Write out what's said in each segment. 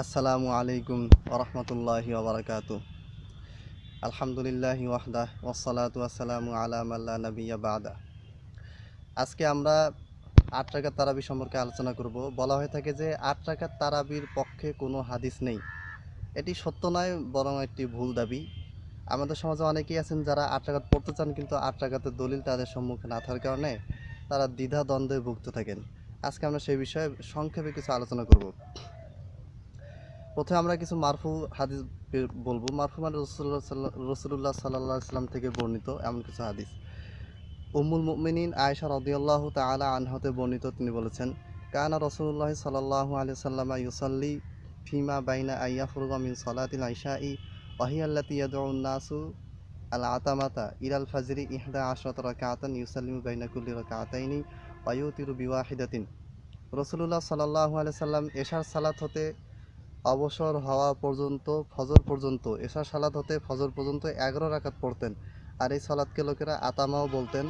আসসালামু আলাইকুম ওরহমতুল্লাহি ওবরাকাতু। আলহামদুলিল্লাহি ওয়াহদাহ ওয়াসসালাতু ওয়াসসালামু আলা মাল্লা নাবিয়্যা বাদা। আজকে আমরা 8 রাকাত তারাবি সম্পর্কে আলোচনা করব। বলা হয়ে থাকে যে 8 রাকাত তারাবির পক্ষে কোনো হাদিস নেই। এটি সত্য নয়, বরং একটি ভুল দাবি। আমাদের সমাজে অনেকেই আছেন যারা 8 রাকাত পড়তে চান, কিন্তু 8 রাকাতের দলিল তাদের সম্মুখে না থাকার কারণে তারা দ্বিধা দ্বন্দ্বে ভুগতে থাকেন। আজকে আমরা সেই বিষয়ে সংক্ষেপে কিছু আলোচনা করব। প্রথমে আমরা কিছু মারফু হাদিস বলবো। মারফু মানে রসুল্লাহ সাল্লাল্লাহু আলাইহি সাল্লাম থেকে বর্ণিত এমন কিছু হাদিস। উম্মুল মুমিনিন আয়েশা রাদিয়াল্লাহু তাআলা আনহাতে বর্ণিত, তিনি বলেছেন, কানা রাসূলুল্লাহ সাল্লাল্লাহু আলাইহি সাল্লাম ইউসাল্লি ফিমা বাইনা আইয়াফরুগা মিন সালাতিল ইশাই ওয়া হিয়া আল্লাতী ইয়াদউন নাসু আল আতামাতা ইলাল ফাজরি 11 রাকাতান ইউসাল্লিমু বাইনা কুল্লি রাকাতাইনি ওয়া ইউতিরু বিওয়াহিদাতিন। রাসূলুল্লাহ সাল্লাল্লাহু আলাইহি সাল্লাম এশার সালাত হতে অবসর হওয়া পর্যন্ত ফজর পর্যন্ত, এশার সালাত হতে ফজর পর্যন্ত 11 রাকাত পড়তেন। আর এই সালাতকে লোকেরা আতামাও বলতেন।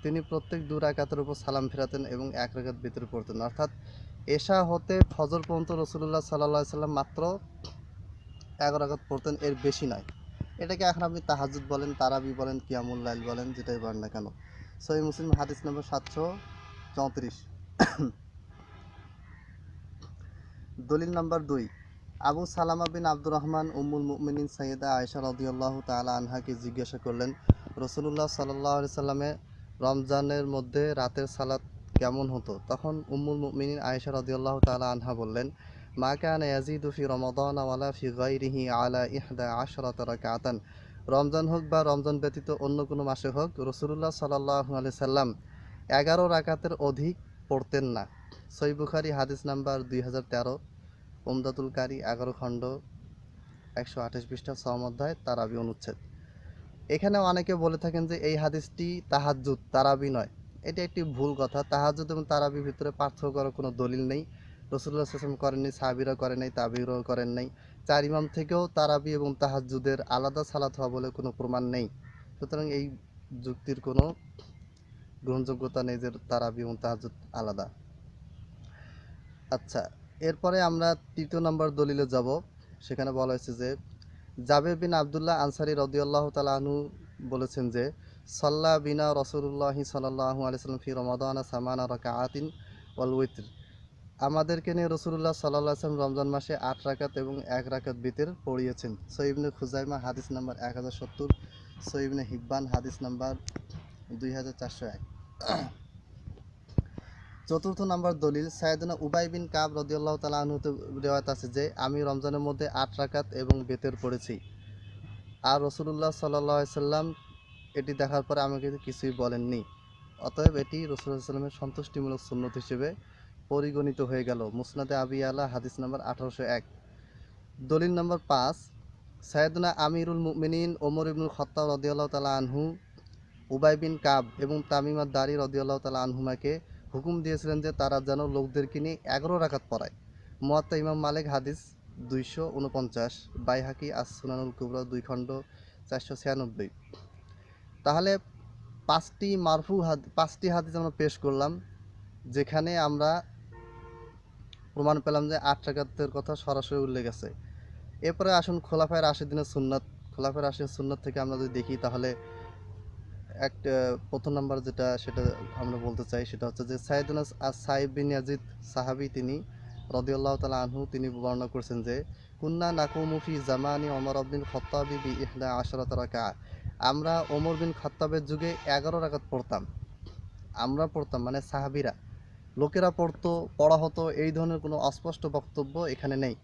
তিনি প্রত্যেক 2 রাকাতের উপর সালাম ফেরাতেন এবং 1 রাকাত ভিতরে পড়তেন। অর্থাৎ এশা হতে ফজর পর্যন্ত রসুল্লাহ সাল্লাল্লাহু আলাইহি সাল্লাম মাত্র 11 রাকাত পড়তেন, এর বেশি নয়। এটাকে এখন আপনি তাহাজ্জুদ বলেন, তারাবি বলেন, কিয়ামুল লাইল বলেন, যেটাই বলেন না কেন। সহিহ মুসলিম হাদিস নম্বর 734। দলিল নম্বর 2। আবু সালামা বিন আব্দুর রহমান উম্মুল মুমিনিন সাইয়্যিদা আয়েশা রাদিয়াল্লাহু তাআলা আনহাকে জিজ্ঞাসা করলেন, রাসূলুল্লাহ সাল্লাল্লাহু আলাইহি সাল্লামে রমজানের মধ্যে রাতের সালাত কেমন হতো? তখন উম্মুল মুমিনিন আয়েশা রাদিয়াল্লাহু তাআলা আনহা বললেন, মা কানা ইয়াজিদু ফি রমাদান ওয়ালা ফি গায়রিহি আলা 11 রাকাতান। রমজান হোক বা রমজান ব্যতীত অন্য কোনো মাসে হোক, রাসূলুল্লাহ সাল্লাল্লাহু আলাইহি সাল্লাম 11 রাকাতের অধিক পড়তেন না। সহিহ বুখারী হাদিস নাম্বার 2013, উমদাতুল কারি 11 খণ্ড 128 পৃষ্ঠা 6 অধ্যায় তারাবি অনুচ্ছেদ। এখানে অনেকে বলে থাকেন যে এই হাদিসটি তাহাজ্জুদ, তারাবি নয়। এটি একটি ভুল কথা। তাহাজ্জুদ এবং তারাবির ভিতরে পার্থক্য করার কোনো দলিল নেই। রাসূলুল্লাহ সাল্লাল্লাহু আলাইহি ওয়াসাল্লাম করেননি, সাহাবীরা করে নাই, তাবিঈরাও করেন নাই। 4 ইমাম থেকেও তারাবি এবং তাহাজ্জুদের আলাদা সালাত হওয়া বলে কোনো প্রমাণ নেই। সুতরাং এই যুক্তির কোনো গ্রহণযোগ্যতা নেই যে তারাবি এবং তাহাজ্জুদ আলাদা। আচ্ছা, এরপরে আমরা 3য় নম্বর দলিলে যাব। সেখানে বলা হয়েছে যে জাবের বিন আবদুল্লাহ আনসারী রাদিয়াল্লাহু তাআলা আনহু বলেছেন যে সাল্লা বিনা রাসূলুল্লাহি সাল্লাল্লাহু আলাইহি সাল্লাম ফি রমাদান সামানা রাকাআতিন ওয়াল উইতর। আমাদেরকে নিয়ে রাসূলুল্লাহ সাল্লাল্লাহু আলাইহি সাল্লাম রমজান মাসে 8 রাকাত এবং 1 রাকাত বিতর পড়িয়েছেন। সহিহ ইবনে খুজাইমা হাদিস নাম্বার 1070, সহিহ ইবনে হিব্বান হাদিস নাম্বার 2401। 4র্থ নম্বর দলিল সাইয়েদনা উবাই বিন কাব রাদিয়াল্লাহু তাআলা আনহু হতে রিওয়ায়াত আছে যে আমি রমজানের মধ্যে 8 রাকাত এবং বেতের পড়েছি। আর রাসূলুল্লাহ সাল্লাল্লাহু আলাইহি সাল্লাম এটি দেখার পরে আমাকে কিছুই বলেননি। অতএব এটি রাসূলুল্লাহ সাল্লাল্লাহু আলাইহি সাল্লামের সন্তুষ্টিমূলক সুন্নত হিসেবে পরিগণিত হয়ে গেল। মুসনাদে আবি আলা হাদিস নাম্বার 1801। দলিল নম্বর 5। সাইয়েদনা আমিরুল মুমিনিন ওমর ইবনুল খাত্তাব রাদিয়াল্লাহু তাআলা আনহু উবাই বিন কাব এবং তামিম আদ-দারি রাদিয়াল্লাহু তাআলা আনহুমাকে হুকুম দিয়েছিলেন যে তারা যেন লোকদেরকে নিয়ে 11 রাকাত পড়ায়। মুয়াত্তা ইমাম মালিক হাদিস 249, বাইহাকি আস-সুনানুল কুবরা 2 খণ্ড 496। তাহলে 5টি হাদিস আমরা পেশ করলাম, যেখানে আমরা প্রমাণ পেলাম যে 8 রাকাতের কথা সরাসরি উল্লেখ আছে। এরপরে আসুন খোলাফায়ে রাশিদিনের সুন্নাত। খোলাফায়ে রাশিদিনের সুন্নাত থেকে আমরা যদি দেখি, তাহলে একটা প্রথম নাম্বার সেটা আমরা বলতে চাই, সেটা হচ্ছে যে সাইয়েদুনা সাইব বিন ইয়াজিদ সাহাবী, তিনি রাদিয়াল্লাহু তাআলা আনহু, তিনি বর্ণনা করেছেন যে কুন্না নাকুমু ফি জামানি ওমর ইবনুল খাত্তাবি বি 11 রাকাআ। আমরা ওমর বিন খাত্তাবের যুগে 11 রাকাত পড়তাম। আমরা পড়তাম মানে সাহাবীরা, লোকেরা পড়তো, পড়া হতো, এই ধরনের কোনো অস্পষ্ট বক্তব্য এখানে নেই।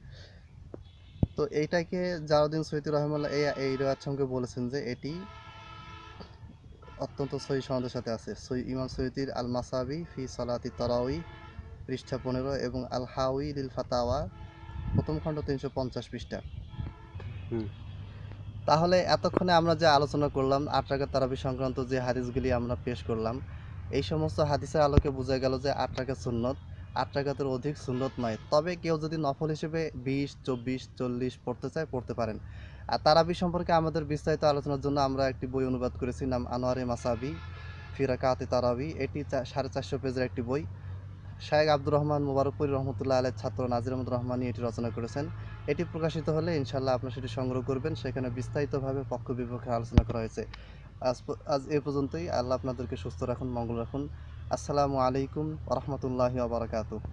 তো এইটাকে জালাউদ্দিন সৈয়দী রাহিমাহুল্লাহ এই রিওয়ায়াত সঙ্গে বলেছেন যে এটি অত্যন্ত সহি সনদের সাথে আছে। ইমাম সৈয়দীর আল মাসাবি ফি সালাতি তারাউই পৃষ্ঠা 15 এবং আল হাউই লিল ফাতাওয়া প্রথম খণ্ড 350 পৃষ্ঠা। তাহলে এতক্ষণে আমরা যে আলোচনা করলাম 8 রাকাত তারাবি সংক্রান্ত যে হাদিসগুলি আমরা পেশ করলাম, এই সমস্ত হাদিসের আলোকে বোঝা গেল যে 8 রাকাত সুন্নত, 8 রাকাতের অধিক সুন্নত নয়। তবে কেউ যদি নফল হিসেবে 20, 24, 40 পড়তে চায়, পড়তে পারেন। আর তারাবি সম্পর্কে আমাদের বিস্তারিত আলোচনার জন্য আমরা একটি বই অনুবাদ করেছি, নাম আনোয়ারে মাসাবি ফি রাকাতি তারাবি। এটি 450 পেজের একটি বই। শায়েখ আব্দুর রহমান মুবারকপুরী রহমতুল্লাহ আলের ছাত্র নাজির আহমদ রহমানী এটি রচনা করেছেন। এটি প্রকাশিত হলে ইনশাআল্লাহ আপনারা সেটি সংগ্রহ করবেন। সেখানে বিস্তারিতভাবে পক্ষ বিপক্ষে আলোচনা করা হয়েছে। আজ এ পর্যন্তই। আল্লাহ আপনাদেরকে সুস্থ রাখুন, মঙ্গল রাখুন। আসসালামু আলাইকুম ওয়া রাহমাতুল্লাহি ওয়া বারাকাতুহু।